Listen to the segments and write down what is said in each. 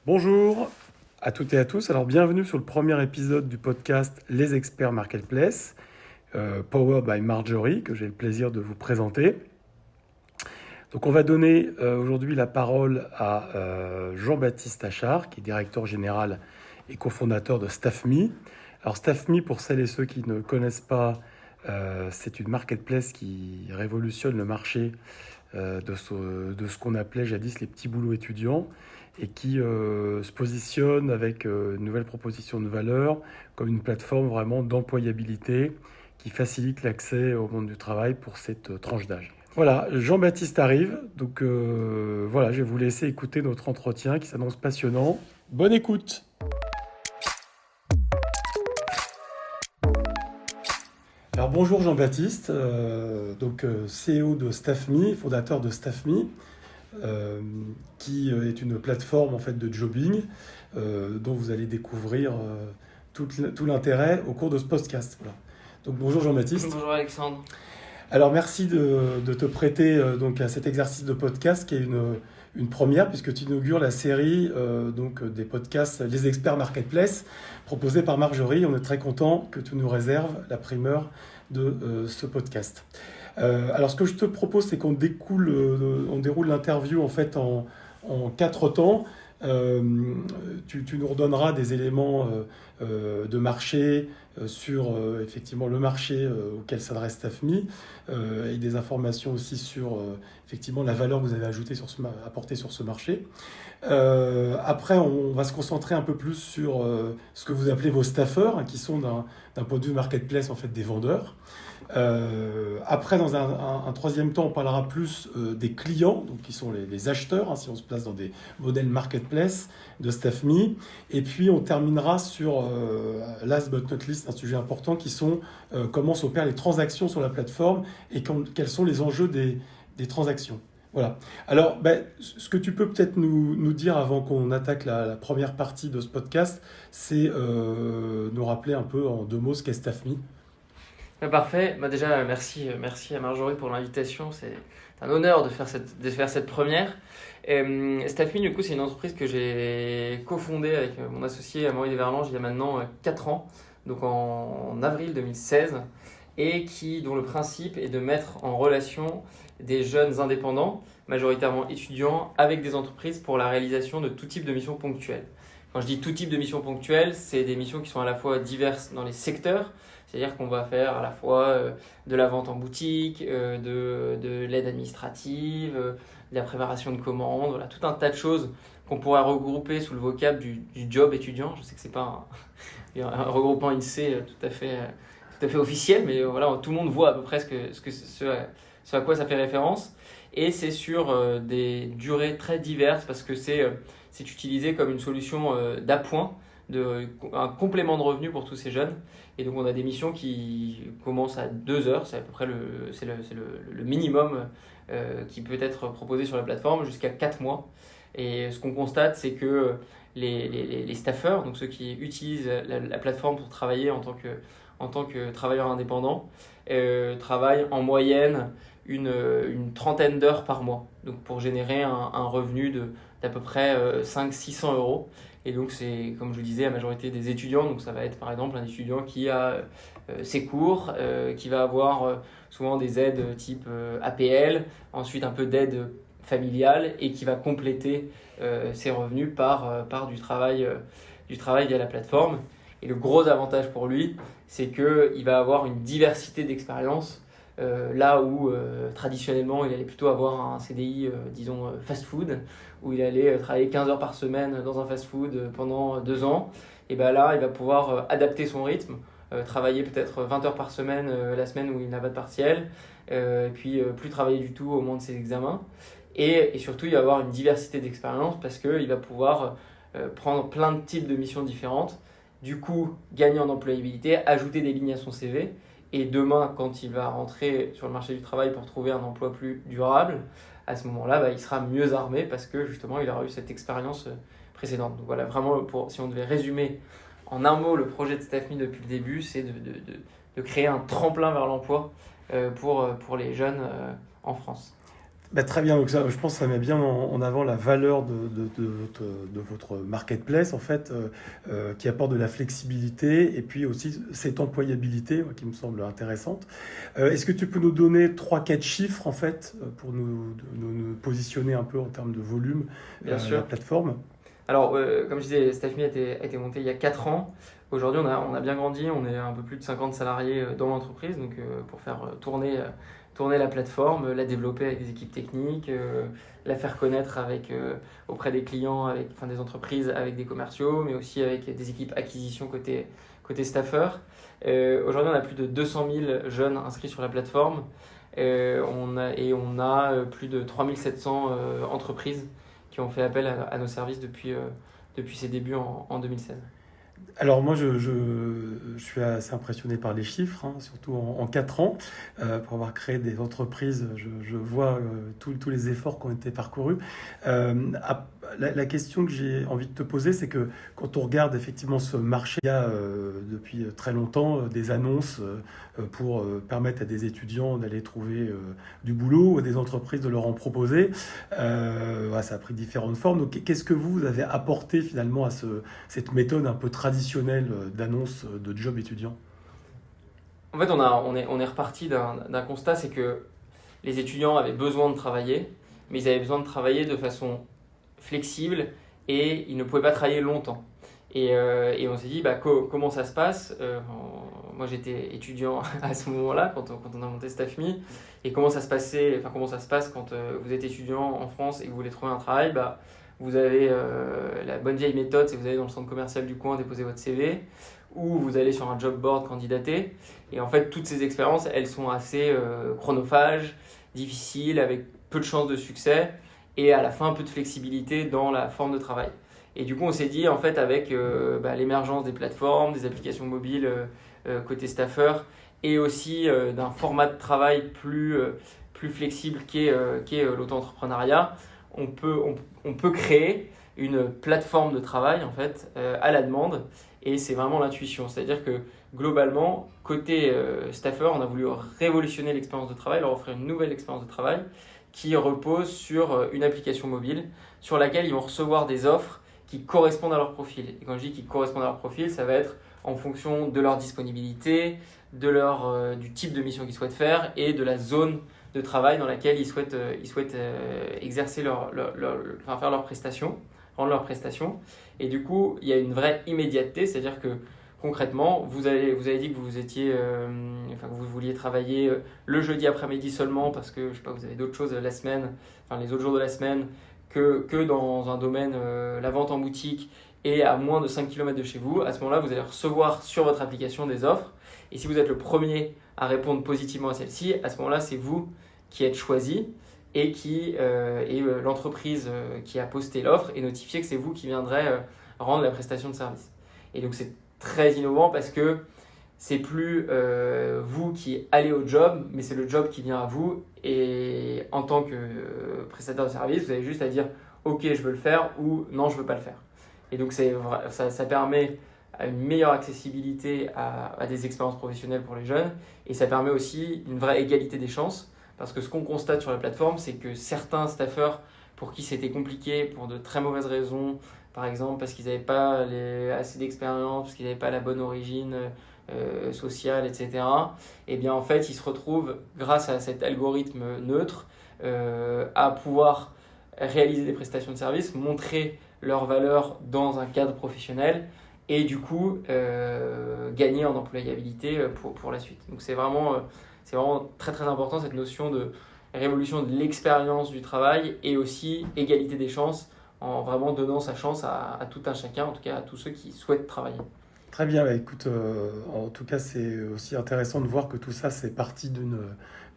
Bonjour à toutes et à tous. Alors bienvenue sur le premier épisode du podcast Les Experts Marketplace, Powered by Marjorie, que j'ai le plaisir de vous présenter. Donc on va donner aujourd'hui la parole à Jean-Baptiste Achard, qui est directeur général et cofondateur de StaffMe. Alors StaffMe, pour celles et ceux qui ne connaissent pas, c'est une marketplace qui révolutionne le marché de ce qu'on appelait jadis les petits boulots étudiants et qui se positionne avec une nouvelle proposition de valeur comme une plateforme vraiment d'employabilité qui facilite l'accès au monde du travail pour cette tranche d'âge. Voilà, Jean-Baptiste arrive, donc voilà, je vais vous laisser écouter notre entretien qui s'annonce passionnant. Bonne écoute! Alors bonjour Jean-Baptiste, CEO de StaffMe, fondateur de StaffMe, qui est une plateforme en fait de jobbing dont vous allez découvrir tout l'intérêt au cours de ce podcast. Voilà. Donc bonjour Jean-Baptiste. Bonjour Alexandre. Alors merci de te prêter donc à cet exercice de podcast qui est une première puisque tu inaugures la série des podcasts Les Experts Marketplace proposés par Marjorie. On est très content que tu nous réserves la primeur de ce podcast. Alors ce que je te propose, c'est qu'on déroule l'interview en fait en 4 temps. Tu nous redonneras des éléments de marché sur effectivement le marché auquel s'adresse StaffMe et des informations aussi sur effectivement la valeur que vous avez apportée sur ce marché. Après, on va se concentrer un peu plus sur ce que vous appelez vos staffeurs, hein, qui sont d'un point de vue marketplace en fait des vendeurs. Après, dans un troisième temps, on parlera plus des clients, donc qui sont les acheteurs, hein, si on se place dans des modèles marketplace de StaffMe. Et puis, on terminera sur, last but not least, un sujet important qui sont comment s'opèrent les transactions sur la plateforme et quels sont les enjeux des transactions. Voilà. Alors, ce que tu peux peut-être nous dire avant qu'on attaque la première partie de ce podcast, c'est nous rappeler un peu en 2 mots ce qu'est StaffMe. Parfait. Déjà, merci à Marjorie pour l'invitation. C'est un honneur de faire cette première. StaffMe, du coup, c'est une entreprise que j'ai cofondée avec mon associé Amaury Desverlanges il y a maintenant 4 ans, donc en avril 2016, et dont le principe est de mettre en relation des jeunes indépendants, majoritairement étudiants, avec des entreprises pour la réalisation de tout type de missions ponctuelles. Quand je dis tout type de missions ponctuelles, c'est des missions qui sont à la fois diverses dans les secteurs, c'est-à-dire qu'on va faire à la fois de la vente en boutique, de l'aide administrative, de la préparation de commandes, voilà, tout un tas de choses qu'on pourrait regrouper sous le vocable du job étudiant. Je sais que c'est pas un regroupement INSEE tout à fait officiel, mais voilà, tout le monde voit à peu près ce à quoi ça fait référence. Et c'est sur des durées très diverses parce que c'est utilisé comme une solution d'appoint, un complément de revenu pour tous ces jeunes. Et donc on a des missions qui commencent à 2 heures, c'est à peu près le minimum qui peut être proposé sur la plateforme, jusqu'à 4 mois. Et ce qu'on constate, c'est que les staffeurs, donc ceux qui utilisent la plateforme pour travailler en tant que travailleurs indépendants, travaillent en moyenne une trentaine d'heures par mois, donc pour générer un revenu d'à peu près 500-600 euros. Et donc c'est, comme je vous disais, la majorité des étudiants, donc ça va être par exemple un étudiant qui a ses cours, qui va avoir souvent des aides type APL, ensuite un peu d'aide familiale et qui va compléter ses revenus par du travail via la plateforme. Et le gros avantage pour lui, c'est qu'il va avoir une diversité d'expériences. Là où traditionnellement il allait plutôt avoir un CDI, disons fast-food, où il allait travailler 15 heures par semaine dans un fast-food pendant 2 ans, et bien là il va pouvoir adapter son rythme, travailler peut-être 20 heures par semaine la semaine où il n'a pas de partiel, puis plus travailler du tout au moment de ses examens, et surtout il va avoir une diversité d'expériences parce qu'il va pouvoir prendre plein de types de missions différentes, du coup gagner en employabilité, ajouter des lignes à son CV. Et demain, quand il va rentrer sur le marché du travail pour trouver un emploi plus durable, à ce moment-là, il sera mieux armé parce que justement, il aura eu cette expérience précédente. Donc voilà, vraiment, si on devait résumer en un mot le projet de StaffMe depuis le début, c'est de créer un tremplin vers l'emploi pour les jeunes en France. Bah, très bien, donc ça, je pense que ça met bien en avant la valeur de votre marketplace, en fait, qui apporte de la flexibilité et puis aussi cette employabilité qui me semble intéressante. Est-ce que tu peux nous donner trois, quatre chiffres, en fait, pour nous positionner un peu en termes de volume, Bien la sûr. plateforme? Alors, comme je disais, StaffMe a été monté il y a 4 ans. Aujourd'hui, on a bien grandi, on est un peu plus de 50 salariés dans l'entreprise, donc pour faire tourner la plateforme, la développer avec des équipes techniques, la faire connaître auprès des clients, enfin, des entreprises, avec des commerciaux, mais aussi avec des équipes acquisition côté staffeur. Aujourd'hui, on a plus de 200 000 jeunes inscrits sur la plateforme. On a plus de 3700 entreprises qui ont fait appel à nos services depuis ses débuts en 2016. Alors moi, je suis assez impressionné par les chiffres, hein, surtout en 4 ans. Pour avoir créé des entreprises, je vois tous les efforts qui ont été parcourus. La question que j'ai envie de te poser, c'est que quand on regarde effectivement ce marché, il y a depuis très longtemps des annonces pour permettre à des étudiants d'aller trouver du boulot ou à des entreprises de leur en proposer. Voilà, ça a pris différentes formes. Donc qu'est-ce que vous avez apporté finalement à cette méthode un peu traditionnelle d'annonce de job étudiant? En fait, on est reparti d'un constat, c'est que les étudiants avaient besoin de travailler, mais ils avaient besoin de travailler de façon flexible et ils ne pouvaient pas travailler longtemps. Et on s'est dit, bah, comment ça se passe. Moi, j'étais étudiant à ce moment-là, quand on a monté StaffMe. Et comment ça se passait, enfin, comment ça se passe quand vous êtes étudiant en France et que vous voulez trouver un travail, bah, vous avez la bonne vieille méthode, c'est que vous allez dans le centre commercial du coin déposer votre CV, ou vous allez sur un job board candidater. Et en fait, toutes ces expériences, elles sont assez chronophages, difficiles, avec peu de chances de succès, et à la fin, peu de flexibilité dans la forme de travail. Et du coup, on s'est dit, en fait, avec l'émergence des plateformes, des applications mobiles côté staffeur, et aussi d'un format de travail plus flexible qu'est l'auto-entrepreneuriat, on peut créer une plateforme de travail, en fait, à la demande, et c'est vraiment l'intuition. C'est-à-dire que globalement, côté staffeur, on a voulu révolutionner l'expérience de travail, leur offrir une nouvelle expérience de travail qui repose sur une application mobile sur laquelle ils vont recevoir des offres qui correspondent à leur profil. Et quand je dis qui correspondent à leur profil, ça va être en fonction de leur disponibilité, du type de mission qu'ils souhaitent faire et de la zone de travail dans laquelle ils souhaitent exercer enfin, faire leurs prestations, rendre leurs prestations. Et du coup, il y a une vraie immédiateté, c'est-à-dire que concrètement, vous avez dit que que vous vouliez travailler le jeudi après-midi seulement parce que je sais pas, vous avez d'autres choses la semaine, enfin les autres jours de la semaine que dans un domaine, la vente en boutique et à moins de 5 km de chez vous. À ce moment-là, vous allez recevoir sur votre application des offres. Et si vous êtes le premier à répondre positivement à celle-ci, à ce moment-là, c'est vous qui êtes choisi et l'entreprise qui a posté l'offre est notifiée que c'est vous qui viendrez rendre la prestation de service. Et donc c'est très innovant parce que c'est plus vous qui allez au job, mais c'est le job qui vient à vous. Et en tant que prestataire de service, vous avez juste à dire OK, je veux le faire ou non, je veux pas le faire. Et donc ça permet une meilleure accessibilité à des expériences professionnelles pour les jeunes et ça permet aussi une vraie égalité des chances parce que ce qu'on constate sur la plateforme, c'est que certains staffeurs pour qui c'était compliqué pour de très mauvaises raisons, par exemple parce qu'ils n'avaient pas assez d'expérience, parce qu'ils n'avaient pas la bonne origine sociale, etc. Et bien en fait, ils se retrouvent, grâce à cet algorithme neutre, à pouvoir réaliser des prestations de services, montrer leur valeur dans un cadre professionnel et du coup gagner en employabilité pour la suite. Donc c'est vraiment très très important cette notion de révolution de l'expérience du travail et aussi égalité des chances en vraiment donnant sa chance à tout un chacun, en tout cas à tous ceux qui souhaitent travailler. Très bien, bah, écoute, en tout cas, c'est aussi intéressant de voir que tout ça, c'est parti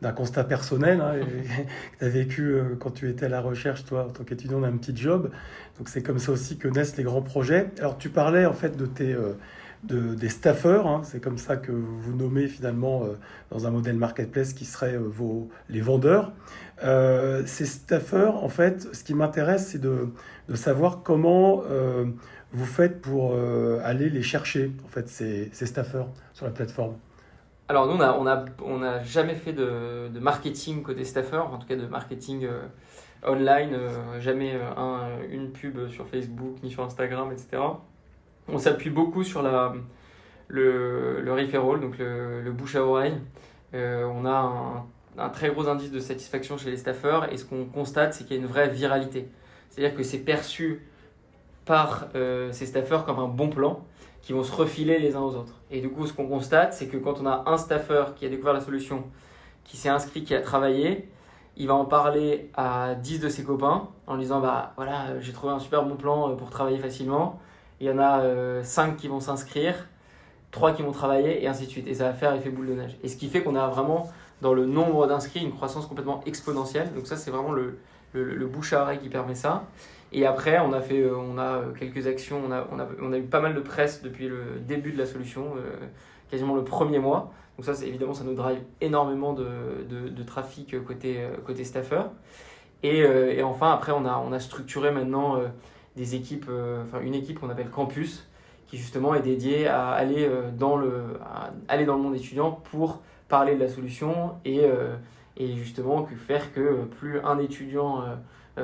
d'un constat personnel, hein, et que tu as vécu quand tu étais à la recherche, toi, en tant qu'étudiant, d'un petit job. Donc, c'est comme ça aussi que naissent les grands projets. Alors, tu parlais en fait des staffeurs, hein, c'est comme ça que vous nommez finalement dans un modèle marketplace qui serait les vendeurs. Ces staffeurs, en fait, ce qui m'intéresse, c'est de savoir comment vous faites pour aller les chercher, en fait, ces staffeurs sur la plateforme. Alors nous, on a jamais fait de marketing côté staffer, en tout cas de marketing online, jamais une pub sur Facebook ni sur Instagram, etc. On s'appuie beaucoup sur le referral, donc le bouche à oreille. On a un très gros indice de satisfaction chez les staffers et ce qu'on constate, c'est qu'il y a une vraie viralité. C'est-à-dire que c'est perçu par ces staffers comme un bon plan qui vont se refiler les uns aux autres. Et du coup, ce qu'on constate, c'est que quand on a un staffer qui a découvert la solution, qui s'est inscrit, qui a travaillé, il va en parler à 10 de ses copains en lui disant bah voilà, j'ai trouvé un super bon plan pour travailler facilement. Il y en a 5 qui vont s'inscrire, 3 qui vont travailler et ainsi de suite. Et ça va faire effet boule de neige. Et ce qui fait qu'on a vraiment dans le nombre d'inscrits une croissance complètement exponentielle. Donc ça, c'est vraiment le bouche à oreille qui permet ça. Et après, on a quelques actions, on a eu pas mal de presse depuis le début de la solution, quasiment le premier mois. Donc ça, évidemment, ça nous drive énormément de trafic côté staffer. Et enfin, après, on a structuré maintenant des équipes, une équipe qu'on appelle Campus, qui justement est dédiée à aller dans le monde étudiant pour parler de la solution et justement faire que plus un étudiant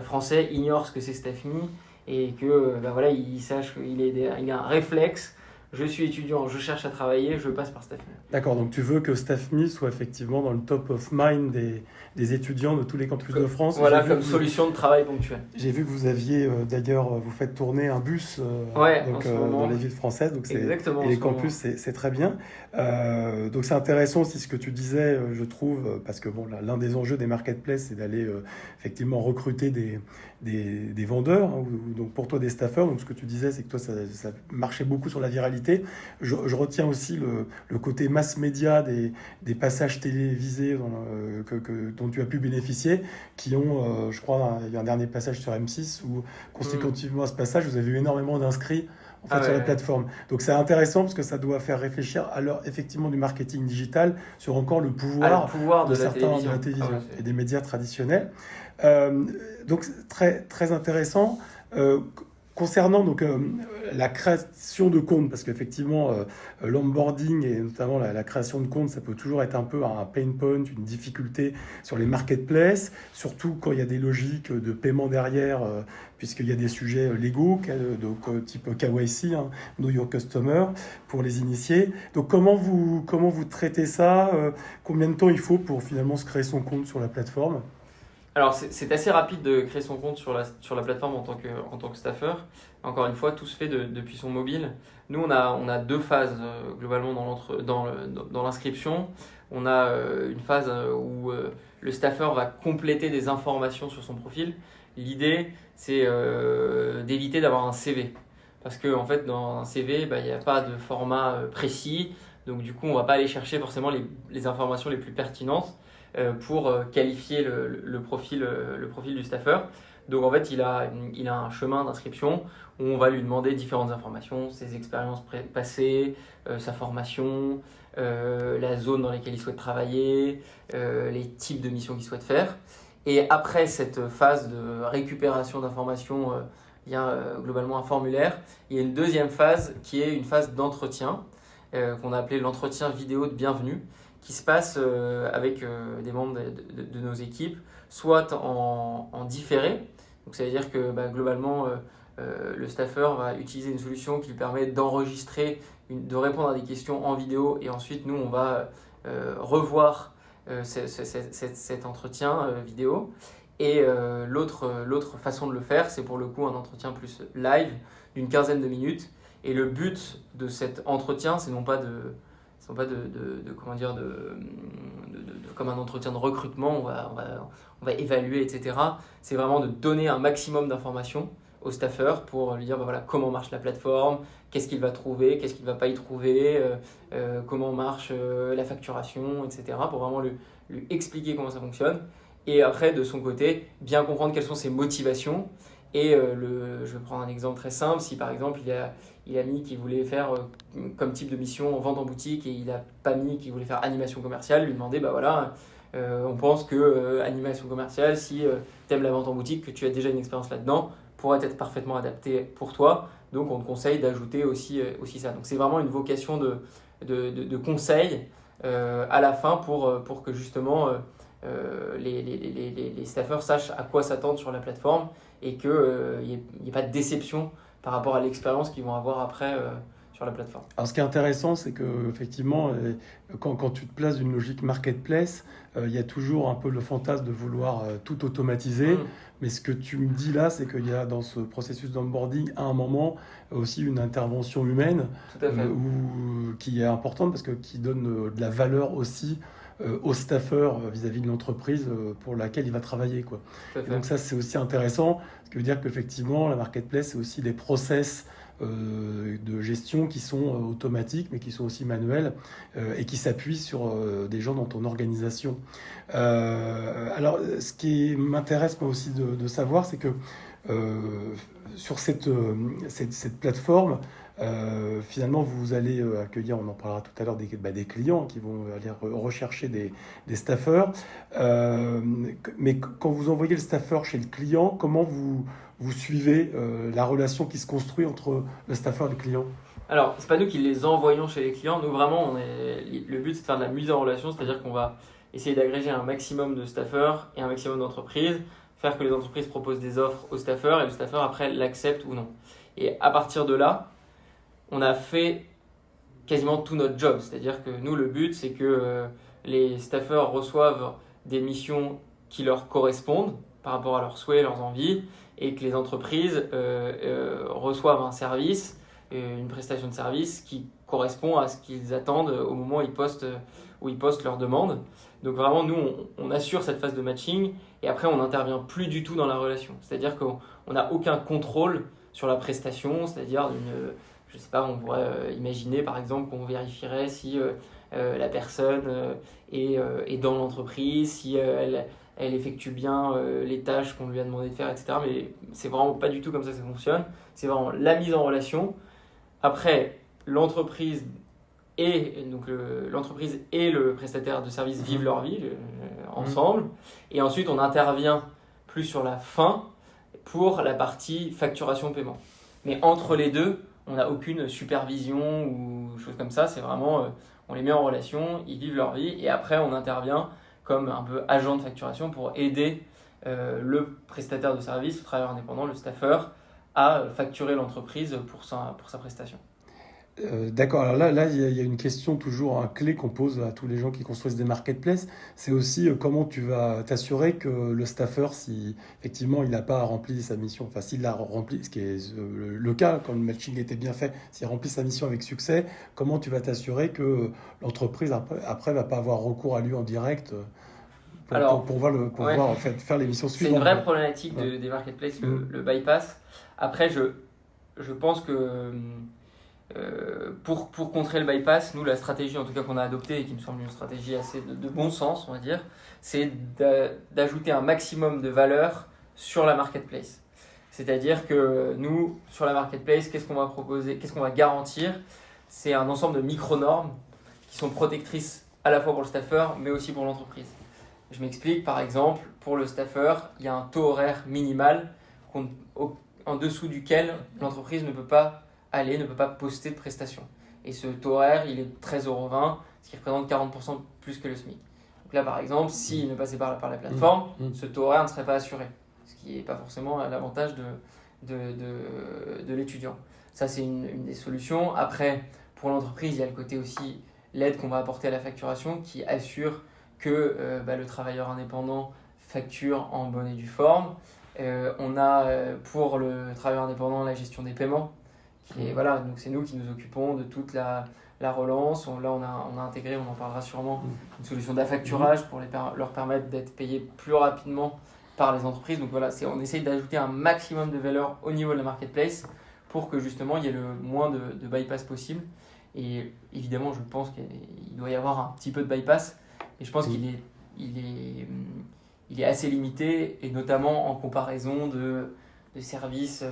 français ignore ce que c'est StaffMe et que voilà, il sache qu'il a un réflexe. Je suis étudiant, je cherche à travailler, je passe par StaffMe. D'accord, donc tu veux que StaffMe soit effectivement dans le top of mind des étudiants de tous les campus de France. Voilà, comme solution de travail ponctuelle. J'ai vu que vous aviez d'ailleurs, vous faites tourner un bus dans les villes françaises, donc exactement, et les campus, c'est très bien. Donc c'est intéressant aussi ce que tu disais, je trouve, parce que bon, l'un des enjeux des marketplaces, c'est d'aller effectivement recruter des vendeurs, hein, ou donc pour toi des staffers. Donc ce que tu disais, c'est que toi, ça marchait beaucoup sur la viralité. Je retiens aussi le côté mass média des passages télévisés dont tu as pu bénéficier, qui ont, je crois, il y a un dernier passage sur M6 où, consécutivement à ce passage, vous avez eu énormément d'inscrits sur la plateforme. Donc c'est intéressant parce que ça doit faire réfléchir à l'heure effectivement du marketing digital sur encore le pouvoir de la télévision et des médias traditionnels. Donc très, très intéressant. Concernant donc, la création de compte, parce qu'effectivement, l'onboarding et notamment la création de compte, ça peut toujours être un peu un pain point, une difficulté sur les marketplaces, surtout quand il y a des logiques de paiement derrière, puisqu'il y a des sujets légaux, donc type KYC, hein, Know Your Customer, pour les initiés. Donc comment vous traitez ça? Combien de temps il faut pour finalement se créer son compte sur la plateforme? Alors, c'est assez rapide de créer son compte sur la plateforme en tant que staffer. Encore une fois, tout se fait depuis son mobile. Nous, on a deux phases globalement dans l'inscription. On a une phase où le staffer va compléter des informations sur son profil. L'idée, c'est d'éviter d'avoir un CV. Parce qu'en fait, dans un CV, il n'y a pas de format précis. Donc, du coup, on ne va pas aller chercher forcément les informations les plus pertinentes pour qualifier le profil du staffer. Donc en fait, il a un chemin d'inscription où on va lui demander différentes informations, ses expériences passées, sa formation, la zone dans laquelle il souhaite travailler, les types de missions qu'il souhaite faire. Et après cette phase de récupération d'informations, il y a globalement un formulaire. Il y a une deuxième phase qui est une phase d'entretien qu'on a appelé l'entretien vidéo de bienvenue, qui se passe avec des membres de nos équipes, soit en différé. Donc ça veut dire que globalement, le staffer va utiliser une solution qui lui permet d'enregistrer, de répondre à des questions en vidéo, et ensuite nous, on va revoir cet entretien vidéo. Et l'autre façon de le faire, c'est pour le coup un entretien plus live d'une 15aine de minutes. Et le but de cet entretien, c'est non pas comme un entretien de recrutement, on va évaluer, etc. C'est vraiment de donner un maximum d'informations au staffer pour lui dire voilà, comment marche la plateforme, qu'est-ce qu'il va trouver, qu'est-ce qu'il ne va pas y trouver, comment marche la facturation, etc. Pour vraiment lui expliquer comment ça fonctionne. Et après, de son côté, bien comprendre quelles sont ses motivations. Et je vais prendre un exemple très simple. Si par exemple, il a mis qu'il voulait faire comme type de mission vente en boutique et il n'a pas mis qu'il voulait faire animation commerciale, lui demander, on pense que animation commerciale, si tu aimes la vente en boutique, que tu as déjà une expérience là-dedans, pourrait être parfaitement adapté pour toi. Donc, on te conseille d'ajouter aussi ça. Donc, c'est vraiment une vocation de conseil à la fin pour que justement les staffeurs sachent à quoi s'attendre sur la plateforme et qu'il n'y ait pas de déception par rapport à l'expérience qu'ils vont avoir après sur la plateforme. Alors, ce qui est intéressant, c'est que effectivement, quand tu te places d'une logique marketplace, il y a toujours un peu le fantasme de vouloir tout automatiser. Mais ce que tu me dis là, c'est qu'il y a dans ce processus d'onboarding, à un moment, aussi une intervention humaine Tout à fait. qui est importante parce que qui donne de la valeur aussi au staffeur vis-à-vis de l'entreprise pour laquelle il va travailler, quoi. Tout à Et fait. donc ça, c'est aussi intéressant, ce qui veut dire qu'effectivement, la marketplace, c'est aussi des process de gestion qui sont automatiques, mais qui sont aussi manuels et qui s'appuient sur des gens dans ton organisation. Alors, ce qui m'intéresse moi aussi de savoir, c'est que sur cette plateforme, finalement, vous allez accueillir, on en parlera tout à l'heure, des clients qui vont aller rechercher des staffeurs. Mais quand vous envoyez le staffeur chez le client, comment vous suivez la relation qui se construit entre le staffeur et le client? Alors, c'est pas nous qui les envoyons chez les clients. Nous, vraiment, le but, c'est de faire de la mise en relation, c'est-à-dire qu'on va essayer d'agréger un maximum de staffeurs et un maximum d'entreprises, faire que les entreprises proposent des offres aux staffeurs et le staffeur, après, l'accepte ou non. Et à partir de là, on a fait quasiment tout notre job. C'est-à-dire que nous, le but, c'est que les staffeurs reçoivent des missions qui leur correspondent par rapport à leurs souhaits, leurs envies, et que les entreprises reçoivent un service, une prestation de service qui correspond à ce qu'ils attendent au moment où ils postent leur demande. Donc vraiment, nous, on assure cette phase de matching et après, on n'intervient plus du tout dans la relation. C'est-à-dire qu'on n'a aucun contrôle sur la prestation, c'est-à-dire je sais pas, on pourrait imaginer par exemple qu'on vérifierait si la personne est dans l'entreprise, si elle effectue bien les tâches qu'on lui a demandé de faire, etc. Mais c'est vraiment pas du tout comme ça que ça fonctionne. C'est vraiment la mise en relation. Après, l'entreprise et le prestataire de service vivent leur vie ensemble. Et ensuite, on intervient plus sur la fin pour la partie facturation-paiement. Mais entre les deux, on n'a aucune supervision ou chose comme ça. C'est vraiment, on les met en relation, ils vivent leur vie. Et après, on intervient comme un peu agent de facturation pour aider le prestataire de service, le travailleur indépendant, le staffeur, à facturer l'entreprise pour sa prestation. D'accord, alors là il y a une question toujours, un clé qu'on pose à tous les gens qui construisent des marketplaces, c'est aussi comment tu vas t'assurer que le staffeur, si effectivement il n'a pas rempli sa mission, enfin s'il l'a rempli, ce qui est le cas quand le matching était bien fait, s'il remplit sa mission avec succès, comment tu vas t'assurer que l'entreprise après va pas avoir recours à lui en direct pour voir en fait, faire les missions C'est suivantes? une vraie problématique des marketplaces, le bypass. Après, je pense que pour contrer le bypass, nous, la stratégie en tout cas qu'on a adoptée et qui me semble une stratégie assez de bon sens, on va dire, c'est d'ajouter un maximum de valeur sur la marketplace. C'est-à-dire que nous, sur la marketplace, qu'est-ce qu'on va proposer, qu'est-ce qu'on va garantir? C'est un ensemble de micro-normes qui sont protectrices à la fois pour le staffeur, mais aussi pour l'entreprise. Je m'explique, par exemple, pour le staffeur, il y a un taux horaire minimal en dessous duquel l'entreprise ne peut pas poster de prestations. Et ce taux horaire, il est de 13,20 €, ce qui représente 40% plus que le SMIC. Donc là, par exemple, s'il ne passait par la plateforme, ce taux horaire ne serait pas assuré, ce qui n'est pas forcément à l'avantage de l'étudiant. Ça, c'est une des solutions. Après, pour l'entreprise, il y a le côté aussi, l'aide qu'on va apporter à la facturation qui assure que le travailleur indépendant facture en bonne et due forme. On a pour le travailleur indépendant la gestion des paiements. Et voilà, donc c'est nous qui nous occupons de toute la relance. Là, on a intégré, on en parlera sûrement, une solution d'affacturage pour leur permettre d'être payés plus rapidement par les entreprises. Donc voilà, on essaye d'ajouter un maximum de valeur au niveau de la marketplace pour que justement il y ait le moins de bypass possible. Et évidemment, je pense qu'il doit y avoir un petit peu de bypass, et je pense qu'il est assez limité, et notamment en comparaison de services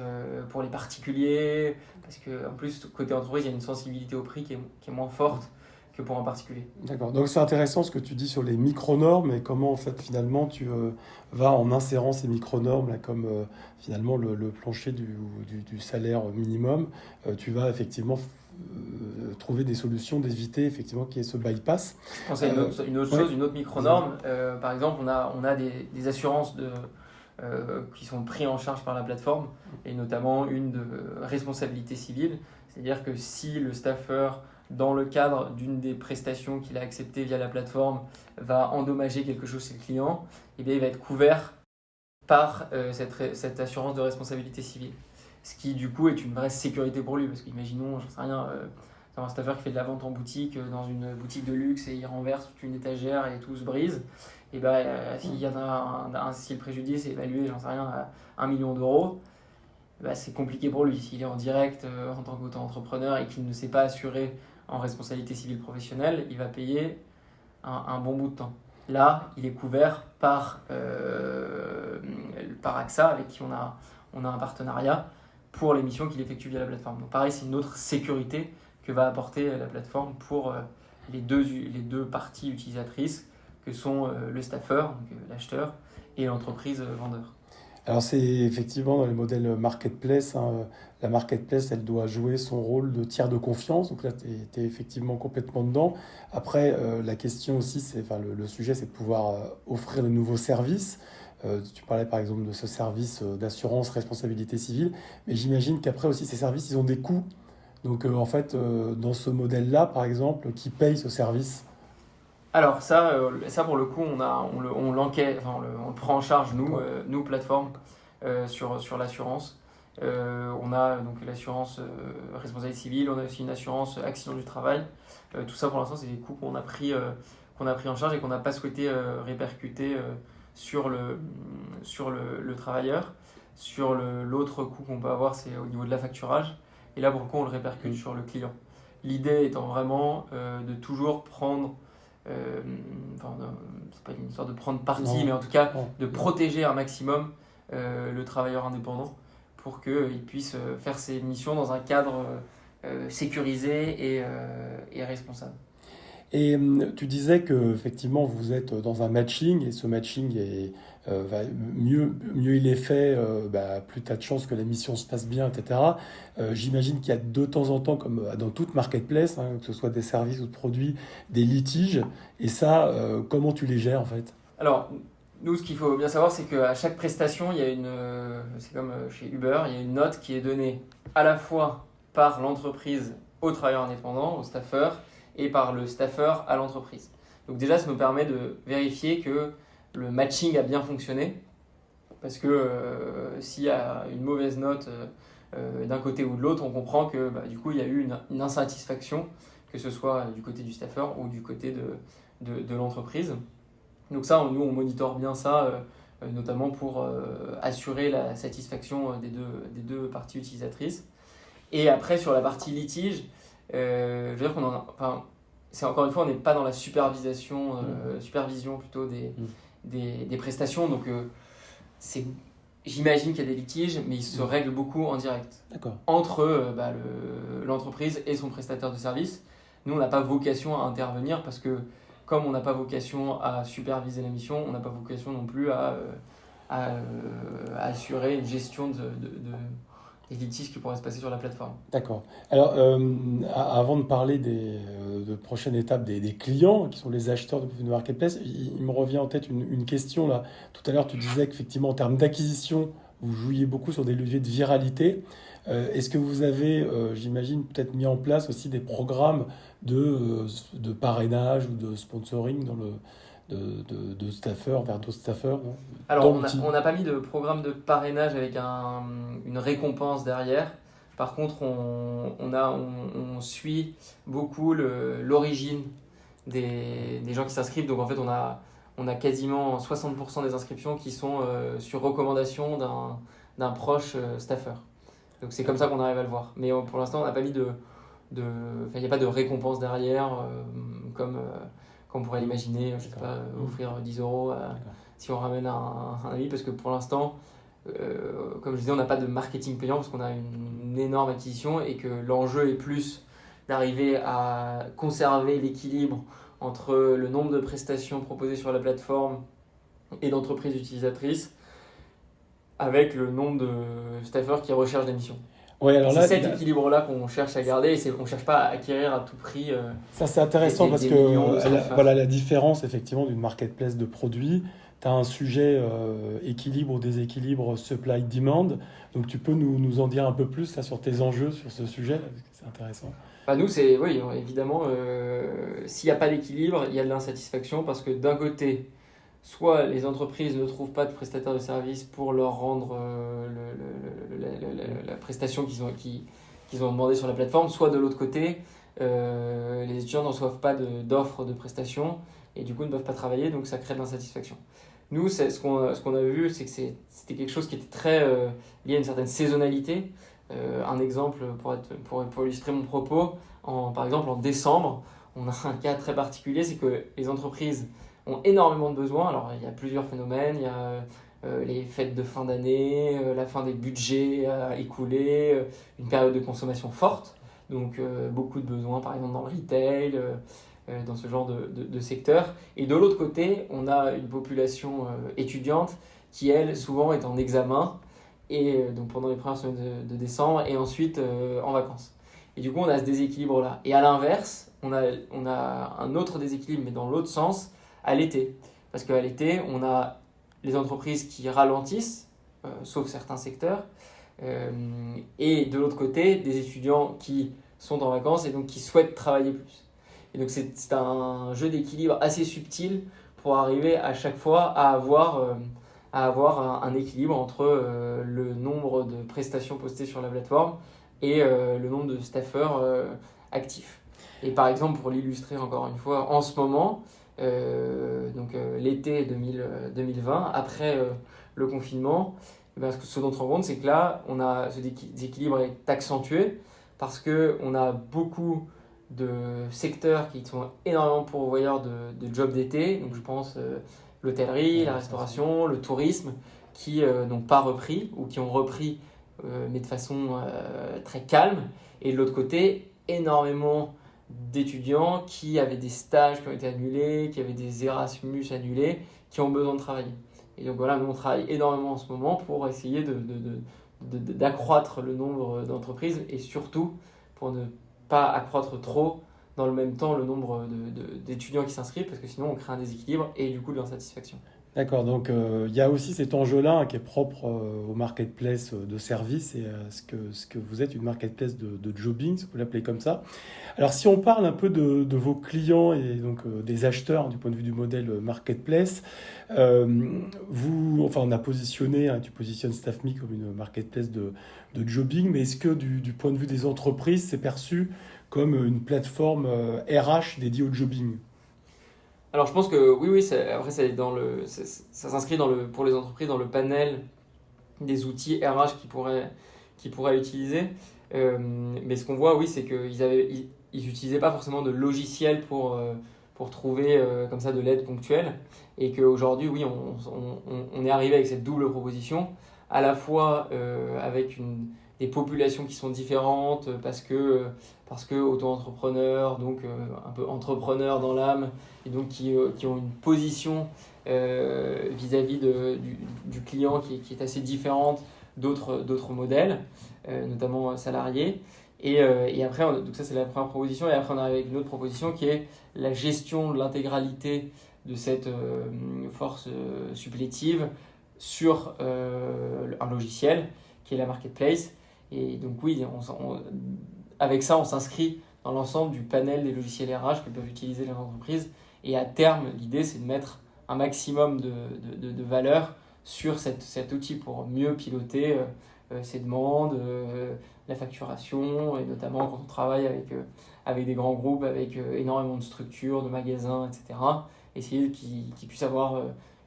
pour les particuliers, parce qu'en plus, côté entreprise, il y a une sensibilité au prix qui est moins forte que pour un particulier. D'accord, donc c'est intéressant ce que tu dis sur les micro-normes et comment en fait finalement tu vas en insérant ces micro-normes là, comme finalement le plancher du salaire minimum, tu vas effectivement trouver des solutions, d'éviter effectivement qu'il y ait ce bypass. Je pense à une autre chose, une autre micro-norme. Par exemple, on a des assurances qui sont prises en charge par la plateforme, et notamment une de responsabilité civile. C'est-à-dire que si le staffeur, dans le cadre d'une des prestations qu'il a acceptées via la plateforme, va endommager quelque chose chez le client, eh bien, il va être couvert par cette assurance de responsabilité civile. Ce qui, du coup, est une vraie sécurité pour lui. Parce qu'imaginons, j'en sais rien, un staffeur qui fait de la vente en boutique, dans une boutique de luxe, et il renverse toute une étagère et tout se brise. Et ben, si le préjudice est évalué, j'en sais rien, à 1 million d'euros, bah, c'est compliqué pour lui. S'il est en direct en tant qu'auto-entrepreneur et qu'il ne s'est pas assuré en responsabilité civile professionnelle, il va payer un bon bout de temps. Là, il est couvert par AXA, avec qui on a un partenariat pour les missions qu'il effectue via la plateforme. Donc pareil, c'est une autre sécurité que va apporter la plateforme pour les deux parties utilisatrices que sont le staffeur, donc l'acheteur, et l'entreprise vendeur. Alors c'est effectivement dans les modèles marketplace, la marketplace elle doit jouer son rôle de tiers de confiance, donc là tu es effectivement complètement dedans. Après la question aussi, le sujet c'est de pouvoir offrir de nouveaux services. Tu parlais par exemple de ce service d'assurance responsabilité civile, mais j'imagine qu'après aussi ces services ils ont des coûts. Donc en fait dans ce modèle-là par exemple, qui paye ce service? Alors ça pour le coup, on le prend en charge nous plateforme sur l'assurance. On a donc l'assurance responsabilité civile, on a aussi une assurance accident du travail. Tout ça pour l'instant c'est des coûts qu'on a pris en charge et qu'on n'a pas souhaité répercuter sur le travailleur. Sur l'autre coût qu'on peut avoir, c'est au niveau de l'affacturage. Et là pour le coup on le répercute sur le client. L'idée étant vraiment de toujours prendre c'est pas une histoire de prendre parti, mais en tout cas de protéger un maximum le travailleur indépendant pour qu'il puisse faire ses missions dans un cadre sécurisé et responsable. Et tu disais que effectivement vous êtes dans un matching et ce matching mieux il est fait, plus tu as de chances que la mission se passe bien, etc. J'imagine qu'il y a de temps en temps, comme dans toute marketplace, que ce soit des services ou de produits, des litiges. Et ça, comment tu les gères en fait? Alors, nous, ce qu'il faut bien savoir, c'est qu'à chaque prestation, c'est comme chez Uber, il y a une note qui est donnée à la fois par l'entreprise au travailleur indépendant, au staffeur, et par le staffeur à l'entreprise. Donc déjà, ça nous permet de vérifier que le matching a bien fonctionné, parce que s'il y a une mauvaise note d'un côté ou de l'autre, on comprend que du coup, il y a eu une insatisfaction, que ce soit du côté du staffeur ou du côté de l'entreprise. Donc ça, nous, on monitore bien ça, notamment pour assurer la satisfaction des deux parties utilisatrices. Et après, sur la partie litige, je veux dire c'est encore une fois, on n'est pas dans la supervision plutôt des prestations. Donc, j'imagine qu'il y a des litiges, mais ils se règlent beaucoup en direct. D'accord. Entre l'entreprise et son prestataire de service. Nous, on n'a pas vocation à intervenir parce que, comme on n'a pas vocation à superviser la mission, on n'a pas vocation non plus à assurer une gestion des litiges qui pourraient se passer sur la plateforme. D'accord. Alors, avant de parler de prochaine étape des clients, qui sont les acheteurs de marketplace, il me revient en tête une question là. Tout à l'heure, tu disais qu'effectivement, en termes d'acquisition, vous jouiez beaucoup sur des leviers de viralité. Est-ce que vous avez, j'imagine, peut-être mis en place aussi des programmes de parrainage ou de sponsoring de staffeurs vers d'autres staffeurs? Alors, on n'a pas mis de programme de parrainage avec une récompense derrière. Par contre, on suit beaucoup l'origine des gens qui s'inscrivent. Donc, en fait, on a quasiment 60% des inscriptions qui sont sur recommandation d'un proche staffeur. Donc, c'est comme ça qu'on arrive à le voir. Mais pour l'instant, on n'a pas mis il n'y a pas de récompense derrière, comme on pourrait l'imaginer, je sais pas, offrir 10 € si on ramène un ami, parce que pour l'instant, comme je disais, on n'a pas de marketing payant parce qu'on a une énorme acquisition et que l'enjeu est plus d'arriver à conserver l'équilibre entre le nombre de prestations proposées sur la plateforme et d'entreprises utilisatrices avec le nombre de staffeurs qui recherchent des missions. Ouais, alors C'est là, cet équilibre-là qu'on cherche à garder, et on ne cherche pas à acquérir à tout prix ça c'est intéressant parce des que millions de staffers. voilà la différence effectivement d'une marketplace de produits. Tu as un sujet équilibre ou déséquilibre supply-demand. Donc tu peux nous en dire un peu plus là, sur tes enjeux sur ce sujet, parce que c'est intéressant. Bah, nous, oui, évidemment, s'il n'y a pas d'équilibre, il y a de l'insatisfaction parce que d'un côté, soit les entreprises ne trouvent pas de prestataires de services pour leur rendre la prestation qu'ils ont demandé sur la plateforme, soit de l'autre côté, les étudiants ne reçoivent pas d'offres de prestations et du coup ne peuvent pas travailler, donc ça crée de l'insatisfaction. Nous, ce qu'on a vu, c'est que c'était quelque chose qui était très lié à une certaine saisonnalité. Un exemple pour illustrer mon propos, par exemple en décembre, on a un cas très particulier, c'est que les entreprises ont énormément de besoins. Alors il y a plusieurs phénomènes, il y a les fêtes de fin d'année, la fin des budgets à écouler, une période de consommation forte, donc beaucoup de besoins par exemple dans le retail, dans ce genre de secteur. Et de l'autre côté, on a une population étudiante qui elle souvent est en examen, et donc pendant les premières semaines de décembre, et ensuite en vacances. Et du coup, on a ce déséquilibre-là. Et à l'inverse, on a un autre déséquilibre, mais dans l'autre sens, à l'été. Parce qu'à l'été, on a les entreprises qui ralentissent, sauf certains secteurs, et de l'autre côté, des étudiants qui sont en vacances et donc qui souhaitent travailler plus. Et donc c'est un jeu d'équilibre assez subtil pour arriver à chaque fois à avoir un équilibre entre le nombre de prestations postées sur la plateforme et le nombre de staffeurs actifs. Et par exemple, pour l'illustrer encore une fois, en ce moment, l'été 2020, après le confinement, ce dont on se rend compte, c'est que là, ce déséquilibre est accentué parce qu'on a beaucoup de secteurs qui sont énormément pourvoyeurs de jobs d'été. Donc je pense l'hôtellerie, la restauration, le tourisme, qui n'ont pas repris ou qui ont repris mais de façon très calme. Et de l'autre côté, énormément d'étudiants qui avaient des stages qui ont été annulés, qui avaient des Erasmus annulés, qui ont besoin de travailler. Et donc voilà, nous on travaille énormément en ce moment pour essayer d'accroître le nombre d'entreprises et surtout pour ne pas accroître trop dans le même temps le nombre d'étudiants qui s'inscrivent, parce que sinon on crée un déséquilibre et du coup de l'insatisfaction. D'accord, donc il y a aussi cet enjeu-là qui est propre au marketplace de services et à ce que vous êtes, une marketplace de jobbing, si on peut l'appeler comme ça. Alors si on parle un peu de vos clients et donc des acheteurs du point de vue du modèle marketplace, on a positionné, tu positionnes StaffMe comme une marketplace de jobbing, mais est-ce que du point de vue des entreprises, c'est perçu comme une plateforme RH dédiée au jobbing? Alors je pense que oui, après ça s'inscrit pour les entreprises dans le panel des outils RH qu'ils pourraient utiliser. Mais ce qu'on voit, oui, c'est qu'ils n'utilisaient pas forcément de logiciel pour trouver comme ça de l'aide ponctuelle. Et qu'aujourd'hui, oui, on est arrivé avec cette double proposition, à la fois avec des populations qui sont différentes, parce que auto-entrepreneurs, donc un peu entrepreneurs dans l'âme, et donc qui ont une position vis-à-vis du client qui est assez différente d'autres modèles, notamment salariés. Et après, donc ça c'est la première proposition, et après on arrive avec une autre proposition qui est la gestion de l'intégralité de cette force supplétive sur un logiciel qui est la marketplace. Et donc oui, avec ça on s'inscrit dans l'ensemble du panel des logiciels RH que peuvent utiliser les entreprises, et à terme l'idée c'est de mettre un maximum de valeur sur cet outil pour mieux piloter ses demandes, la facturation, et notamment quand on travaille avec des grands groupes, avec énormément de structures, de magasins, etc. Essayer qu'ils puissent avoir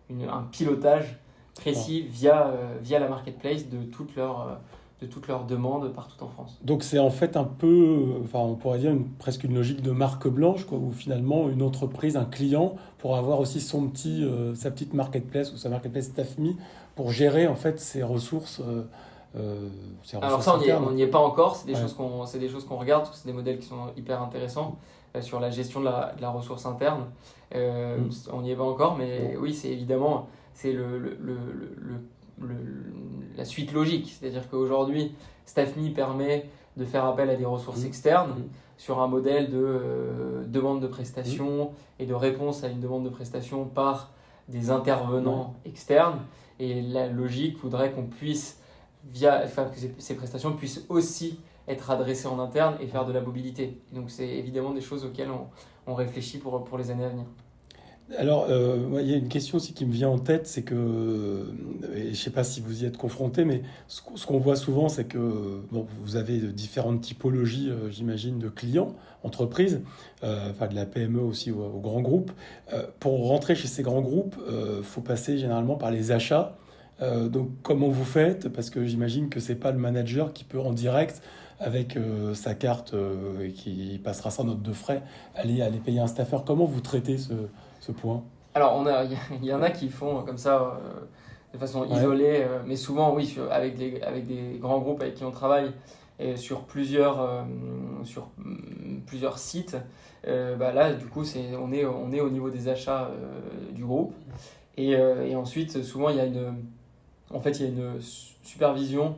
un pilotage précis via la marketplace de toutes leurs demandes partout en France. Donc c'est en fait un peu, on pourrait dire presque une logique de marque blanche, quoi, où finalement une entreprise, un client, pourra avoir aussi sa petite marketplace ou sa marketplace StaffMe pour gérer en fait ses ressources. Alors ça, on n'y est pas encore, c'est des Ouais. choses qu'on regarde, parce que c'est des modèles qui sont hyper intéressants sur la gestion de la ressource interne. On n'y est pas encore, mais oui, c'est évidemment la suite logique. C'est-à-dire qu'aujourd'hui, Staffme permet de faire appel à des ressources externes sur un modèle de demande de prestation et de réponse à une demande de prestation par des intervenants externes. Et la logique voudrait qu'on puisse, que ces prestations puissent aussi être adressées en interne et faire de la mobilité. Et donc c'est évidemment des choses auxquelles on réfléchit pour les années à venir. Alors, il y a une question aussi qui me vient en tête, c'est que, et je ne sais pas si vous y êtes confronté, mais ce qu'on voit souvent, c'est que vous avez différentes typologies, j'imagine, de clients, entreprises, de la PME aussi au grand groupe. Pour rentrer chez ces grands groupes, il faut passer généralement par les achats. Donc, comment vous faites? Parce que j'imagine que ce n'est pas le manager qui peut en direct, avec sa carte et qui passera sa note de frais, aller payer un staffeur. Comment vous traitez ce point? Alors, il y en a qui font comme ça, de façon isolée, mais souvent, oui, avec des grands groupes avec qui on travaille, et sur plusieurs sites. Là, du coup, on est au niveau des achats du groupe. Et ensuite, souvent, il y a une supervision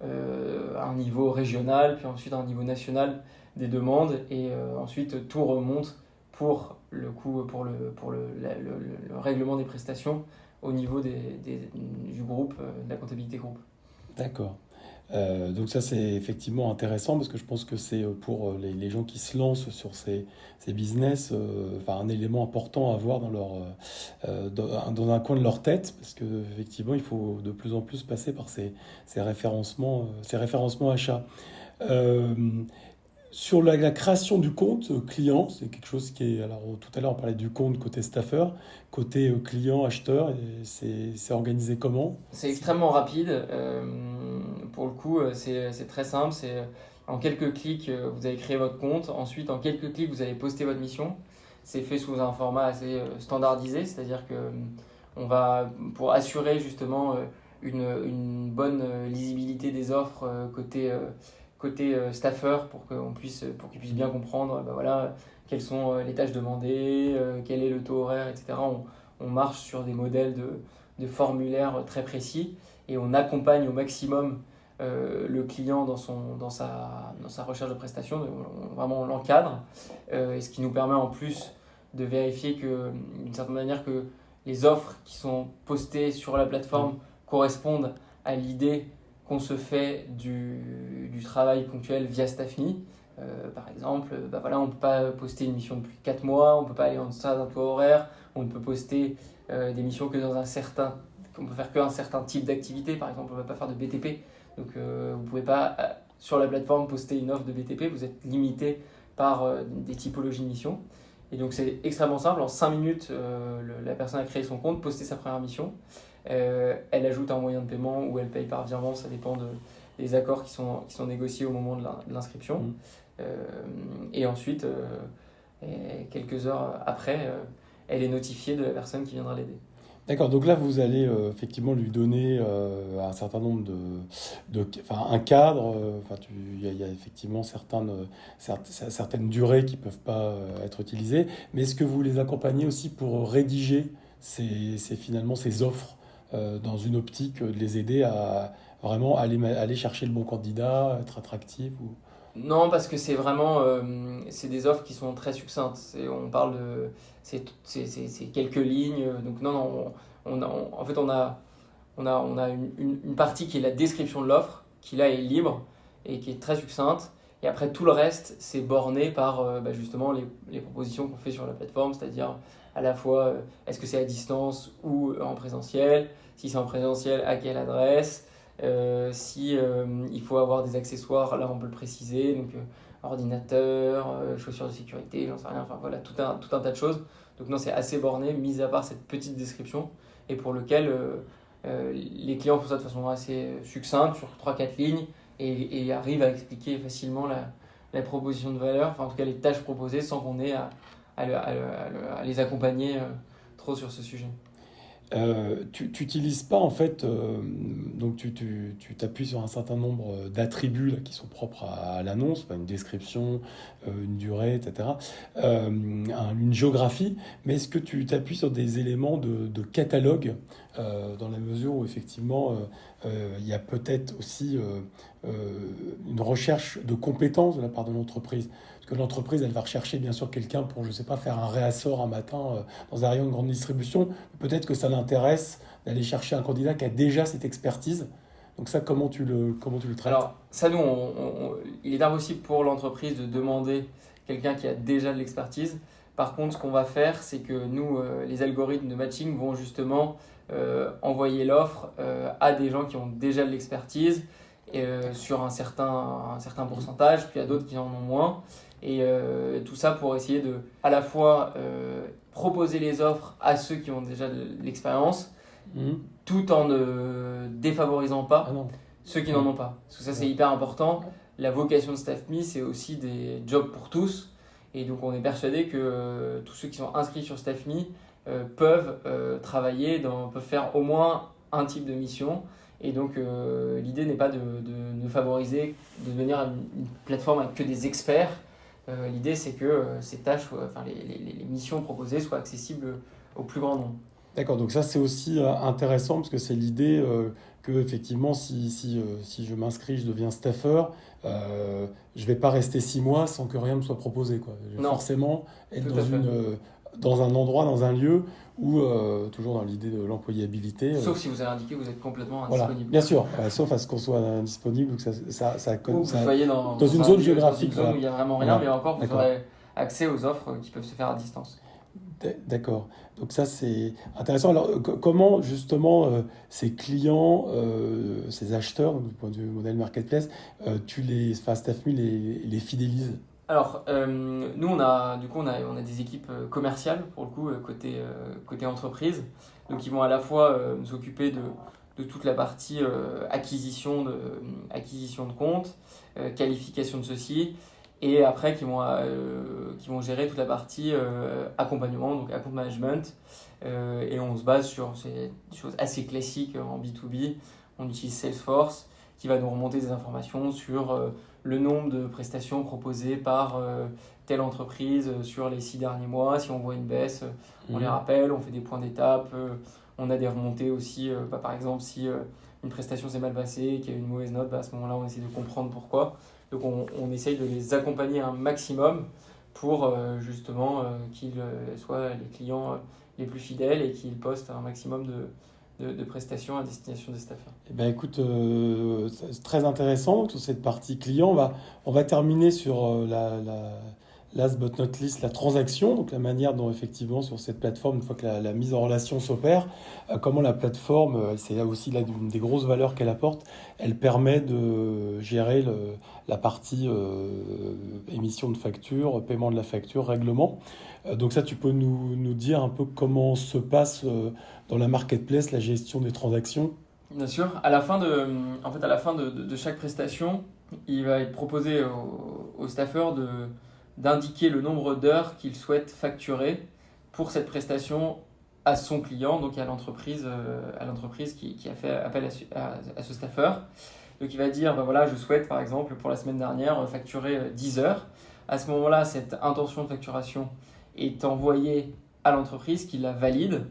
à un niveau régional, puis ensuite à un niveau national des demandes. Et ensuite, tout remonte pour le règlement des prestations au niveau du groupe, de la comptabilité groupe. D'accord. Donc ça, c'est effectivement intéressant parce que je pense que c'est pour les gens qui se lancent sur ces business, un élément important à avoir dans un coin de leur tête, parce que effectivement, il faut de plus en plus passer par ces référencements achats. Euh, Sur la création du compte client, c'est quelque chose qui est... Alors, tout à l'heure, on parlait du compte côté staffeur, côté client, acheteur, et c'est organisé comment? C'est extrêmement rapide. Pour le coup, c'est très simple. En quelques clics, vous allez créer votre compte. Ensuite, en quelques clics, vous allez poster votre mission. C'est fait sous un format assez standardisé, c'est-à-dire que on va, pour assurer justement une bonne lisibilité des offres côté staffeur, pour qu'ils puissent bien comprendre quelles sont les tâches demandées, quel est le taux horaire, etc. On marche sur des modèles de formulaires très précis et on accompagne au maximum le client dans sa recherche de prestations. Vraiment, on l'encadre, et ce qui nous permet en plus de vérifier d'une certaine manière que les offres qui sont postées sur la plateforme correspondent à l'idée qu'on se fait du travail ponctuel via Staffme. Par exemple, on ne peut pas poster une mission depuis 4 mois, on ne peut pas aller en deçà d'un taux horaire, on ne peut poster des missions que qu'on peut faire qu'un certain type d'activité. Par exemple, on ne peut pas faire de BTP. Donc vous ne pouvez pas, sur la plateforme, poster une offre de BTP, vous êtes limité par des typologies de missions. Et donc c'est extrêmement simple, en 5 minutes, la personne a créé son compte, posté sa première mission. Elle ajoute un moyen de paiement ou elle paye par virement, ça dépend des accords qui sont négociés au moment de l'inscription. Et ensuite, quelques heures après, elle est notifiée de la personne qui viendra l'aider. D'accord, donc là vous allez effectivement lui donner un certain nombre un cadre. Il y a effectivement certaines durées qui ne peuvent pas être utilisées, mais est-ce que vous les accompagnez aussi pour rédiger finalement ces offres dans une optique de les aider à vraiment aller chercher le bon candidat, être attractif ou... Non, parce que c'est vraiment c'est des offres qui sont très succinctes. On parle de c'est quelques lignes. Donc non, en fait on a une partie qui est la description de l'offre, qui là est libre et qui est très succincte. Et après tout le reste, c'est borné par justement les propositions qu'on fait sur la plateforme, c'est-à-dire à la fois est-ce que c'est à distance ou en présentiel, si c'est en présentiel, à quelle adresse. Si il faut avoir des accessoires, là on peut le préciser, donc ordinateur, chaussures de sécurité, j'en sais rien, enfin voilà, tout un tas de choses. Donc non, c'est assez borné, mis à part cette petite description, et pour lequel les clients font ça de façon assez succincte, sur 3-4 lignes, et arrivent à expliquer facilement la proposition de valeur, enfin en tout cas les tâches proposées, sans qu'on ait à les accompagner trop sur ce sujet. Tu n'utilises pas en fait, donc tu t'appuies sur un certain nombre d'attributs là, qui sont propres à l'annonce, une description, une durée, etc., une géographie, mais est-ce que tu t'appuies sur des éléments de catalogue dans la mesure où effectivement il y a peut-être aussi une recherche de compétences de la part de l'entreprise. Parce que l'entreprise, elle va rechercher bien sûr quelqu'un pour, je ne sais pas, faire un réassort un matin dans un rayon de grande distribution. Peut-être que ça l'intéresse d'aller chercher un candidat qui a déjà cette expertise. Donc ça, comment tu le traites? Alors, ça, nous, il est impossible pour l'entreprise de demander quelqu'un qui a déjà de l'expertise. Par contre, ce qu'on va faire, c'est que nous, les algorithmes de matching vont justement envoyer l'offre à des gens qui ont déjà de l'expertise sur un certain pourcentage, puis à d'autres qui en ont moins. Et tout ça pour essayer de à la fois proposer les offres à ceux qui ont déjà de l'expérience, tout en ne défavorisant pas ceux qui n'en ont pas. Parce que ça, c'est hyper important. La vocation de StaffMe, c'est aussi des jobs pour tous. Et donc, on est persuadé que tous ceux qui sont inscrits sur StaffMe peuvent travailler, peuvent faire au moins un type de mission. Et donc, l'idée n'est pas de favoriser, de devenir une plateforme avec que des experts. L'idée, c'est que ces tâches, les missions proposées soient accessibles au plus grand nombre. D'accord, donc ça c'est aussi intéressant parce que c'est l'idée que effectivement si je m'inscris, je deviens staffer, je ne vais pas rester 6 mois sans que rien me soit proposé, quoi. Je vais forcément être dans un endroit, dans un lieu où, toujours dans l'idée de l'employabilité. Sauf si vous avez indiqué que vous êtes complètement indisponible. Voilà, bien sûr, sauf à ce qu'on soit indisponible, ou que vous soyez dans une zone géographique. Dans une zone où il n'y a vraiment rien, mais encore vous aurez accès aux offres qui peuvent se faire à distance. D'accord. Donc ça, c'est intéressant. Alors, comment, justement, ces clients, ces acheteurs, donc, du point de vue modèle marketplace, StaffMe les fidélise? Alors, nous, on a des équipes commerciales, pour le coup, côté entreprise. Donc, ils vont à la fois nous occuper de toute la partie acquisition de comptes, qualification de ceux-ci, et après qui vont gérer toute la partie accompagnement, donc account management, et on se base sur des choses assez classiques en B2B. On utilise Salesforce qui va nous remonter des informations sur le nombre de prestations proposées par telle entreprise sur les 6 derniers mois. Si on voit une baisse, on les rappelle, on fait des points d'étape, on a des remontées aussi. Par exemple, si une prestation s'est mal passée, qu'il y a une mauvaise note, à ce moment-là, on essaie de comprendre pourquoi. Donc on essaye de les accompagner un maximum pour justement qu'ils soient les clients les plus fidèles et qu'ils postent un maximum de prestations à destination des staffers. Eh ben, écoute, c'est très intéressant sur cette partie client. On va terminer sur last but not least, la transaction, donc la manière dont effectivement sur cette plateforme, une fois que la mise en relation s'opère, comment la plateforme, c'est là aussi une des grosses valeurs qu'elle apporte, elle permet de gérer la partie émission de facture, paiement de la facture, règlement. Donc ça, tu peux nous dire un peu comment se passe dans la marketplace la gestion des transactions? Bien sûr, à la fin de chaque prestation, il va être proposé au staffeur d'indiquer le nombre d'heures qu'il souhaite facturer pour cette prestation à son client, donc à l'entreprise qui a fait appel à ce staffeur. Donc il va dire, je souhaite par exemple pour la semaine dernière facturer 10 heures. À ce moment-là, cette intention de facturation est envoyée à l'entreprise qui la valide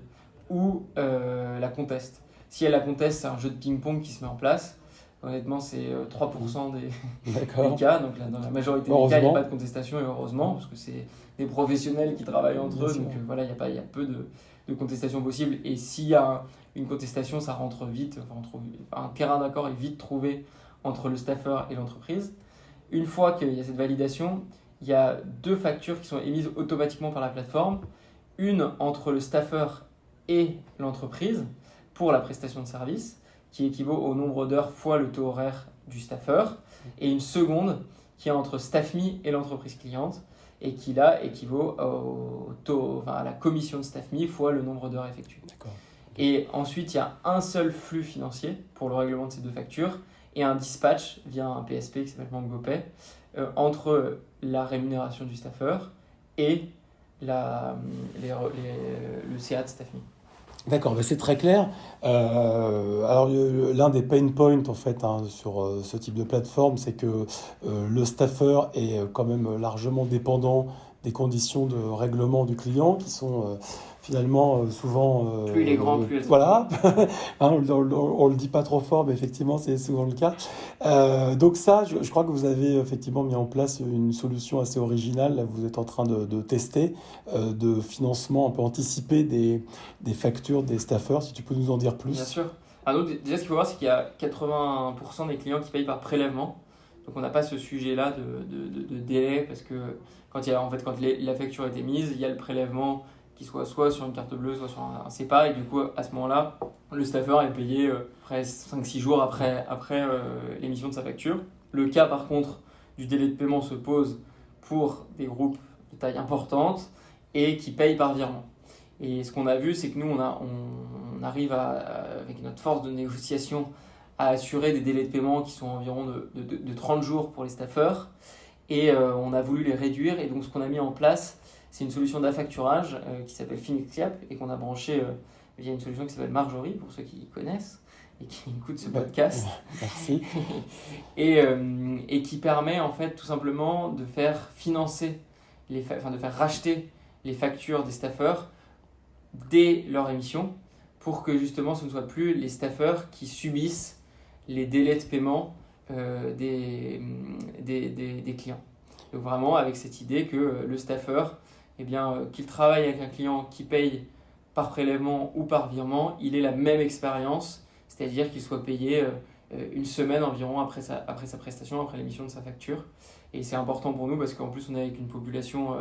ou la conteste. Si elle la conteste, c'est un jeu de ping-pong qui se met en place. Honnêtement, c'est 3% des cas. Donc là, dans la majorité des cas, il n'y a pas de contestation, et heureusement, parce que c'est des professionnels qui travaillent entre eux. Donc il y a peu de contestations possibles. Et s'il y a une contestation, ça rentre vite. Un terrain d'accord est vite trouvé entre le staffer et l'entreprise. Une fois qu'il y a cette validation, il y a 2 factures qui sont émises automatiquement par la plateforme. Une entre le staffer et l'entreprise pour la prestation de service, qui équivaut au nombre d'heures fois le taux horaire du staffer, et une seconde qui est entre StaffMe et l'entreprise cliente, et qui là équivaut à la commission de StaffMe fois le nombre d'heures effectuées. D'accord. Et ensuite, il y a un seul flux financier pour le règlement de ces 2 factures, et un dispatch via un PSP qui s'appelle MangoPay, entre la rémunération du staffer et le CA de StaffMe. D'accord, c'est très clair. Alors l'un des pain points en fait sur ce type de plateforme, c'est que le staffer est quand même largement dépendant des conditions de règlement du client qui sont finalement, souvent... Plus il est grand, plus voilà, on ne le dit pas trop fort, mais effectivement, c'est souvent le cas. Donc ça, je crois que vous avez effectivement mis en place une solution assez originale. Là, vous êtes en train de tester, de financement un peu anticipé des factures des staffeurs. Si tu peux nous en dire plus. Bien sûr. Alors, déjà, ce qu'il faut voir, c'est qu'il y a 80% des clients qui payent par prélèvement. Donc, on n'a pas ce sujet-là de délai parce que quand la facture a été mise, il y a le prélèvement qui soit sur une carte bleue, soit sur un CEPA. Et du coup, à ce moment-là, le staffeur est payé après 5-6 jours après l'émission de sa facture. Le cas, par contre, du délai de paiement se pose pour des groupes de taille importante et qui payent par virement. Et ce qu'on a vu, c'est que nous, on arrive avec notre force de négociation à assurer des délais de paiement qui sont environ de 30 jours pour les staffeurs. Et on a voulu les réduire. Et donc, ce qu'on a mis en place, c'est une solution d'affacturage qui s'appelle FinXiap et qu'on a branché via une solution qui s'appelle Marjorie, pour ceux qui connaissent et qui écoutent ce podcast. Merci. et qui permet en fait tout simplement de faire financer, de faire racheter les factures des staffeurs dès leur émission pour que justement ce ne soit plus les staffeurs qui subissent les délais de paiement des clients. Donc vraiment avec cette idée que le staffeur, qu'il travaille avec un client qui paye par prélèvement ou par virement, il ait la même expérience, c'est-à-dire qu'il soit payé une semaine environ après sa prestation, après l'émission de sa facture. Et c'est important pour nous parce qu'en plus on est avec une population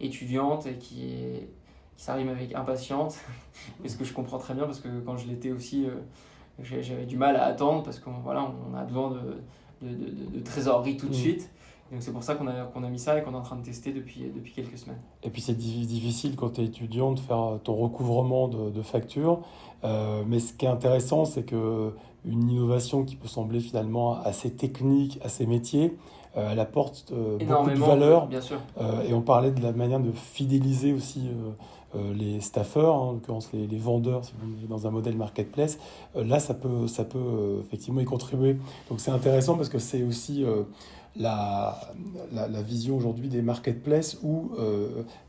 étudiante et qui s'arrime avec impatiente, et ce que je comprends très bien parce que quand je l'étais aussi, j'avais du mal à attendre parce qu'on a besoin de trésorerie tout de suite. Donc c'est pour ça qu'on a mis ça et qu'on est en train de tester depuis quelques semaines. Et puis c'est difficile quand tu es étudiant de faire ton recouvrement de factures. Mais ce qui est intéressant, c'est qu'une innovation qui peut sembler finalement assez technique, assez métier, elle apporte beaucoup de valeur. Bien sûr. Et on parlait de la manière de fidéliser aussi les staffeurs, en l'occurrence les vendeurs, si vous voulez, dans un modèle marketplace. Là, ça peut effectivement y contribuer. Donc c'est intéressant parce que c'est aussi... la vision aujourd'hui des marketplaces où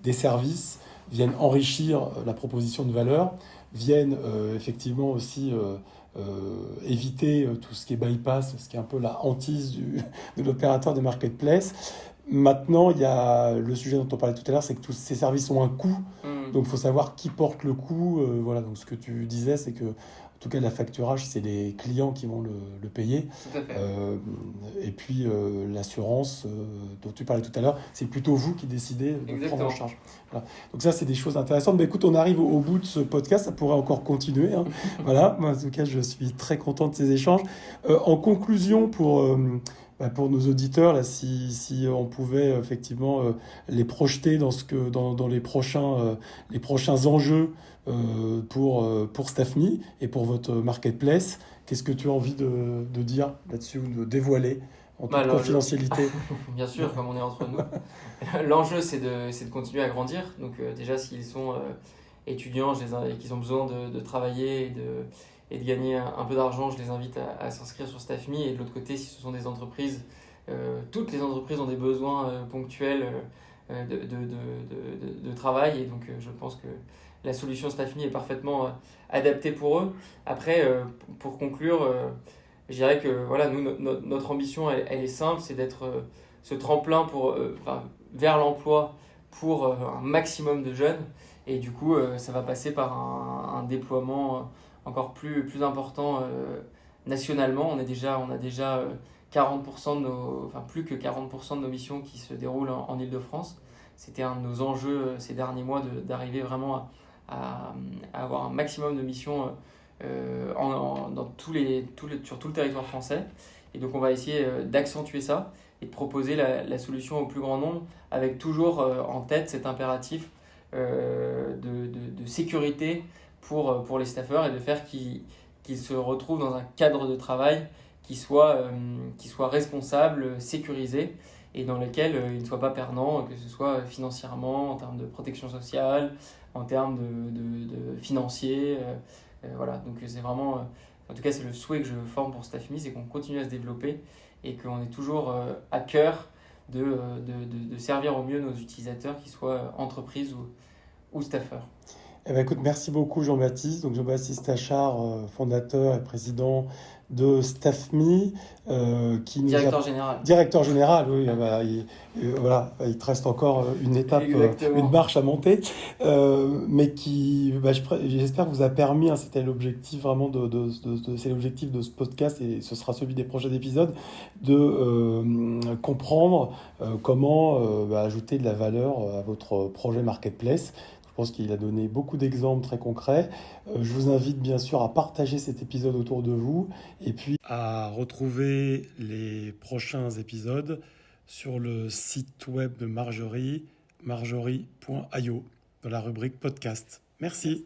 des services viennent enrichir la proposition de valeur, viennent effectivement aussi éviter tout ce qui est bypass, ce qui est un peu la hantise de l'opérateur de marketplace. Maintenant, il y a le sujet dont on parlait tout à l'heure, c'est que tous ces services ont un coût, donc il faut savoir qui porte le coût. Voilà, donc ce que tu disais, c'est que en tout cas, l'affacturage, c'est les clients qui vont le payer. Tout à fait. Et puis, l'assurance dont tu parlais tout à l'heure, c'est plutôt vous qui décidez de Exactement. prendre en charge. Voilà. Donc ça, c'est des choses intéressantes. Mais écoute, on arrive au bout de ce podcast. Ça pourrait encore continuer. Hein. Voilà. Moi, en tout cas, je suis très content de ces échanges. En conclusion, pour nos auditeurs, là, si on pouvait effectivement les projeter dans les prochains enjeux pour Staffme et pour votre marketplace, qu'est-ce que tu as envie de dire là-dessus ou de dévoiler en toute confidentialité? Bien sûr, comme on est entre nous. L'enjeu, c'est de continuer à grandir. Donc déjà, s'ils sont étudiants et qu'ils ont besoin de travailler et de gagner un peu d'argent, je les invite à s'inscrire sur Staffme. Et de l'autre côté, si ce sont des entreprises, toutes les entreprises ont des besoins ponctuels de travail. Et donc, je pense que la solution Staffme est parfaitement adaptée pour eux. Après, pour conclure, je dirais que voilà, nous, notre ambition, elle est simple, c'est d'être ce tremplin vers l'emploi pour un maximum de jeunes. Et du coup, ça va passer par un déploiement encore plus important nationalement. On a déjà 40% plus que 40% de nos missions qui se déroulent en Île-de-France. C'était un de nos enjeux ces derniers mois d'arriver vraiment à avoir un maximum de missions sur tout le territoire français. Et donc on va essayer d'accentuer ça et de proposer la solution au plus grand nombre avec toujours en tête cet impératif de sécurité pour les staffeurs et de faire qu'ils se retrouvent dans un cadre de travail qui soit responsable, sécurisé et dans lequel ils ne soient pas perdants, que ce soit financièrement, en termes de protection sociale, en termes de financier. Voilà, donc c'est vraiment, en tout cas c'est le souhait que je forme pour Staffme, c'est qu'on continue à se développer et qu'on est toujours à cœur de servir au mieux nos utilisateurs, qu'ils soient entreprises ou staffeurs. Eh ben, écoute, merci beaucoup Jean-Baptiste. Donc Jean-Baptiste Achard, fondateur et président de StaffMe, qui nous a... Directeur général. Directeur général, oui, voilà, il te reste encore une étape, Exactement. une marche à monter, mais qui, j'espère que vous a permis, hein, c'était l'objectif vraiment c'est l'objectif de ce podcast et ce sera celui des prochains épisodes, de comprendre comment ajouter de la valeur à votre projet marketplace. Je pense qu'il a donné beaucoup d'exemples très concrets. Je vous invite bien sûr à partager cet épisode autour de vous et puis à retrouver les prochains épisodes sur le site web de Marjorie, marjorie.io, dans la rubrique podcast. Merci.